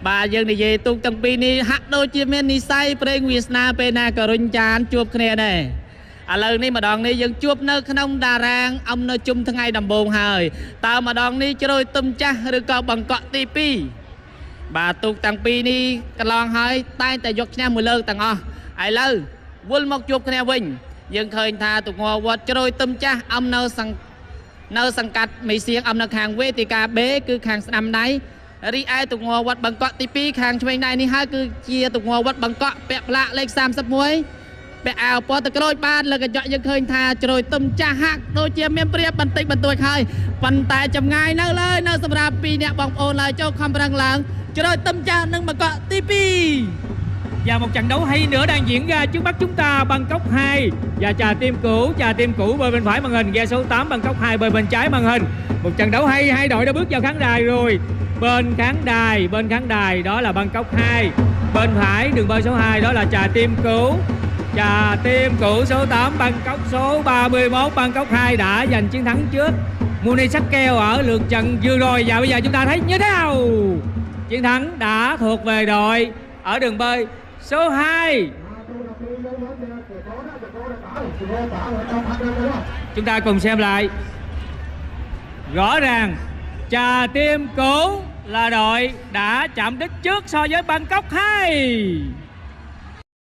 bà dương này về tung tầng pi ni hạ đôi chia men ni say preng Vietnam pena cờ run chan chuột kia này lời này mà đòn này dân chuột nơi không đà rang ông nơi chung thằng ngày đầm bồn hơi tao mà đòn này cho đôi tum cha được có bằng cọ tivi bà tung tầng pi ni cái lon hơi tay tại giọt nha mùi lơ tầng o ai lơ buôn một chuột kia vinh dân khơi tha tụt ngò vọt cho đôi tum cha ông nơi sang cắt mỹ xiên ông nơi hàng quê thì cả bế cứ hàng năm đấy đi ai tụt ngò vọt bằng cọ tivi hàng cho bên này ni hai cứ chia tụt ngò vọt bằng cọ bẹp lạ lên sam sắp muối bẹp ảo po tụt đôi ban là cái chọn dân khơi tha cho đôi tum cha hạc đôi chia miếng bia bần tịch bần tuổi hơi phần tại chầm ngay nơi lời nơi sầm rạp pi nè bóng ôn lại cho không răng láng cho đôi tum cha nâng bằng cọ tivi. Và một trận đấu hay nữa đang diễn ra trước mắt chúng ta. Bangkok 2 và Trà Tim Cũ bơi bên phải màn hình, ghe số 8 Bangkok 2 bơi bên trái màn hình. Một trận đấu hay, hai đội đã bước vào khán đài rồi. Bên khán đài đó là Bangkok 2, bên phải đường bơi số 2 đó là Trà Tim Cũ số 8 Bangkok số 31. Bangkok 2 đã giành chiến thắng trước Muni Sakeo ở lượt trận vừa rồi. Và bây giờ chúng ta thấy như thế nào? Chiến thắng đã thuộc về đội ở đường bơi số 2. Chúng ta cùng xem lại. Rõ ràng Trà Tim Cũ là đội đã chạm đích trước so với Bangkok 2.